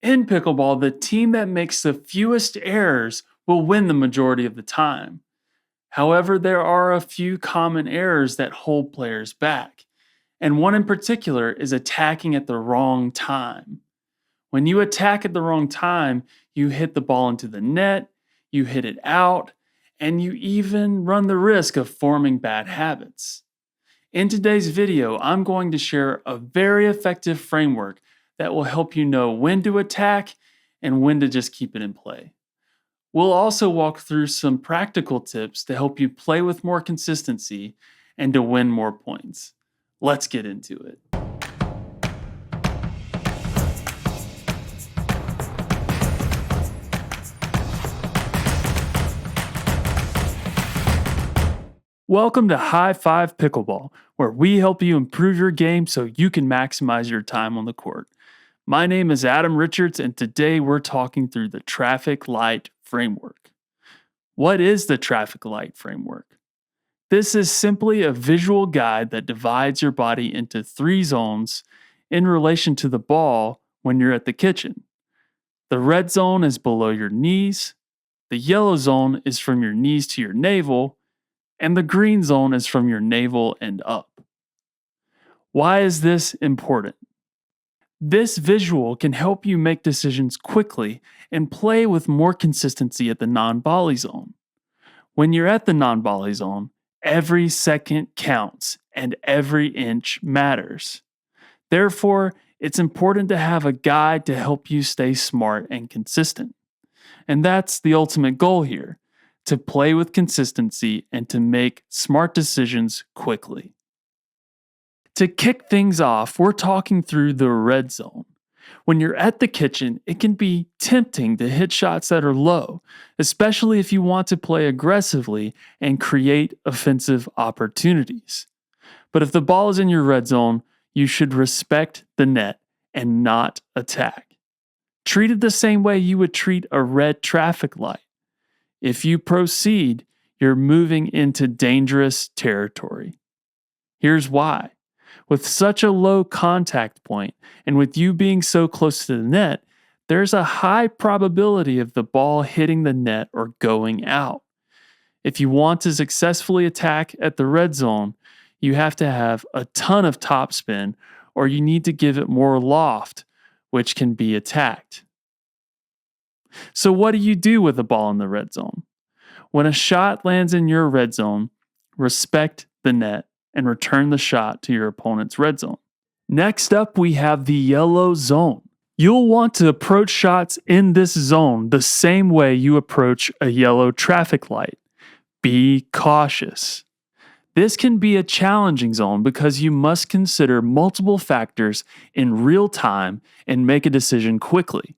In pickleball, the team that makes the fewest errors will win the majority of the time. However, there are a few common errors that hold players back, and one in particular is attacking at the wrong time. When you attack at the wrong time, you hit the ball into the net, you hit it out, and you even run the risk of forming bad habits. In today's video, I'm going to share a very effective framework that will help you know when to attack and when to just keep it in play. We'll also walk through some practical tips to help you play with more consistency and to win more points. Let's get into it. Welcome to High Five Pickleball, where we help you improve your game so you can maximize your time on the court. My name is Adam Richards, and today we're talking through the traffic light framework. What is the traffic light framework? This is simply a visual guide that divides your body into 3 zones in relation to the ball when you're at the kitchen. The red zone is below your knees, the yellow zone is from your knees to your navel, and the green zone is from your navel and up. Why is this important? This visual can help you make decisions quickly and play with more consistency at the non-volley zone. When you're at the non-volley zone, every second counts and every inch matters. Therefore, it's important to have a guide to help you stay smart and consistent. And that's the ultimate goal here, to play with consistency and to make smart decisions quickly. To kick things off, we're talking through the red zone. When you're at the kitchen, it can be tempting to hit shots that are low, especially if you want to play aggressively and create offensive opportunities. But if the ball is in your red zone, you should respect the net and not attack. Treat it the same way you would treat a red traffic light. If you proceed, you're moving into dangerous territory. Here's why. With such a low contact point, and with you being so close to the net, there's a high probability of the ball hitting the net or going out. If you want to successfully attack at the red zone, you have to have a ton of topspin, or you need to give it more loft, which can be attacked. So what do you do with the ball in the red zone? When a shot lands in your red zone, respect the net and return the shot to your opponent's red zone. Next up, we have the yellow zone. You'll want to approach shots in this zone the same way you approach a yellow traffic light. Be cautious. This can be a challenging zone because you must consider multiple factors in real time and make a decision quickly.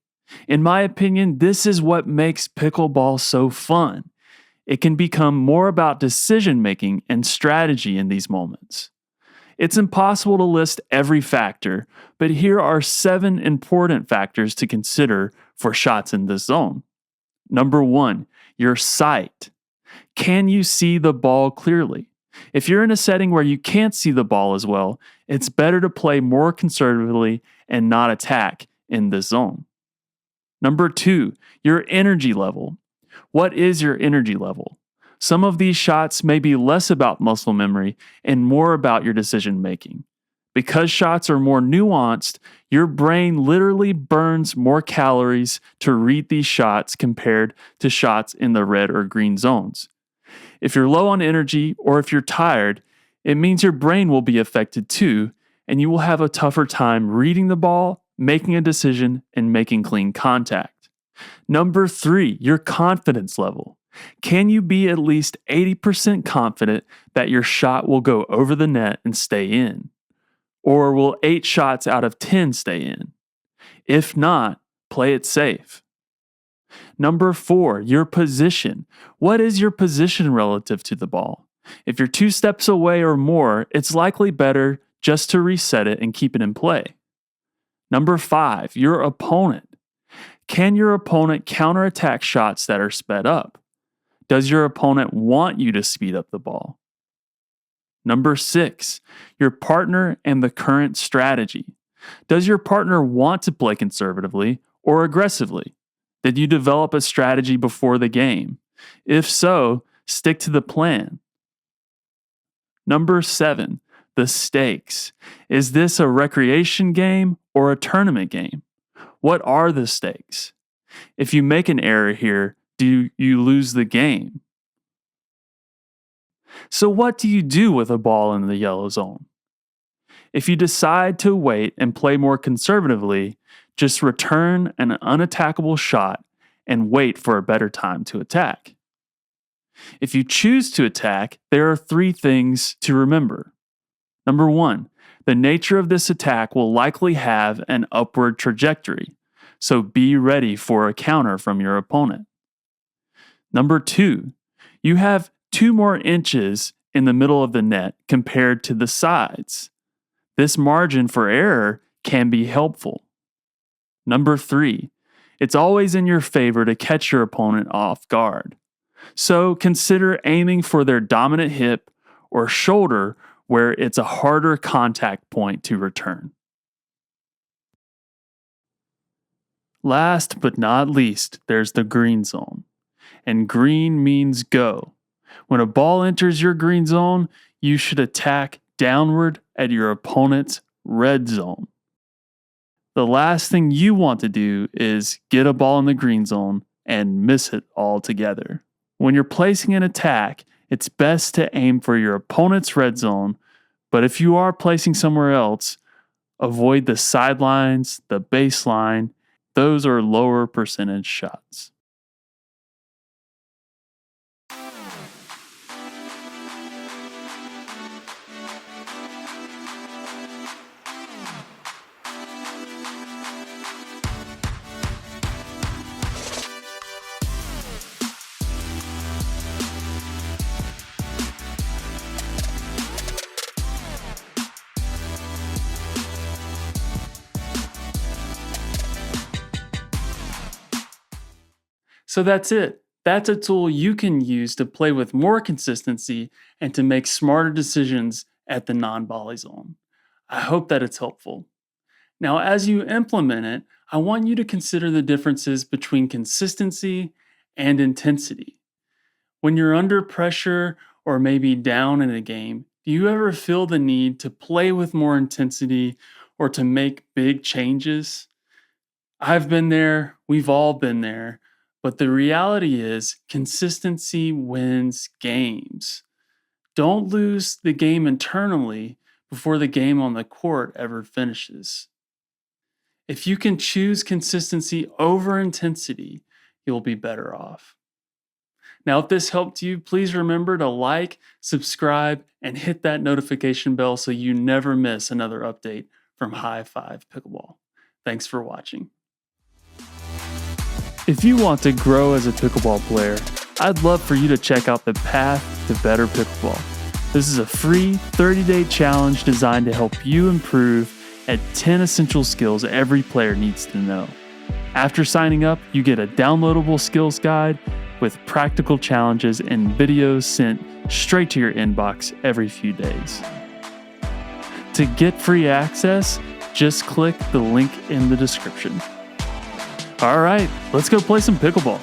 In my opinion, this is what makes pickleball so fun. It can become more about decision making and strategy in these moments. It's impossible to list every factor, but here are 7 important factors to consider for shots in this zone. Number 1, your sight. Can you see the ball clearly? If you're in a setting where you can't see the ball as well, it's better to play more conservatively and not attack in this zone. Number 2, your energy level. What is your energy level? Some of these shots may be less about muscle memory and more about your decision making. Because shots are more nuanced, your brain literally burns more calories to read these shots compared to shots in the red or green zones. If you're low on energy or if you're tired, it means your brain will be affected too, and you will have a tougher time reading the ball, making a decision, and making clean contact. Number 3, your confidence level. Can you be at least 80% confident that your shot will go over the net and stay in? Or will 8 shots out of 10 stay in? If not, play it safe. Number 4, your position. What is your position relative to the ball? If you're 2 steps away or more, it's likely better just to reset it and keep it in play. Number 5, your opponent. Can your opponent counterattack shots that are sped up? Does your opponent want you to speed up the ball? Number 6, your partner and the current strategy. Does your partner want to play conservatively, or aggressively? Did you develop a strategy before the game? If so, stick to the plan. Number 7, the stakes. Is this a recreation game or a tournament game? What are the stakes? If you make an error here, do you lose the game? So, what do you do with a ball in the yellow zone? If you decide to wait and play more conservatively, just return an unattackable shot and wait for a better time to attack. If you choose to attack, there are 3 things to remember. Number 1, the nature of this attack will likely have an upward trajectory, so be ready for a counter from your opponent. Number 2, you have 2 more inches in the middle of the net compared to the sides. This margin for error can be helpful. Number 3, it's always in your favor to catch your opponent off guard. So consider aiming for their dominant hip or shoulder where it's a harder contact point to return. Last but not least, there's the green zone. And green means go. When a ball enters your green zone, you should attack downward at your opponent's red zone. The last thing you want to do is get a ball in the green zone and miss it altogether. When you're placing an attack, it's best to aim for your opponent's red zone, but if you are placing somewhere else, avoid the sidelines, the baseline. Those are lower percentage shots. So that's it. That's a tool you can use to play with more consistency and to make smarter decisions at the non-volley zone. I hope that it's helpful. Now, as you implement it, I want you to consider the differences between consistency and intensity. When you're under pressure or maybe down in a game, do you ever feel the need to play with more intensity or to make big changes? I've been there, we've all been there. But the reality is, consistency wins games. Don't lose the game internally before the game on the court ever finishes. If you can choose consistency over intensity, you'll be better off. Now, if this helped you, please remember to like, subscribe, and hit that notification bell so you never miss another update from High Five Pickleball. Thanks for watching. If you want to grow as a pickleball player, I'd love for you to check out the Path to Better Pickleball. This is a free 30-day challenge designed to help you improve at 10 essential skills every player needs to know. After signing up, you get a downloadable skills guide with practical challenges and videos sent straight to your inbox every few days. To get free access, just click the link in the description. All right, let's go play some pickleball.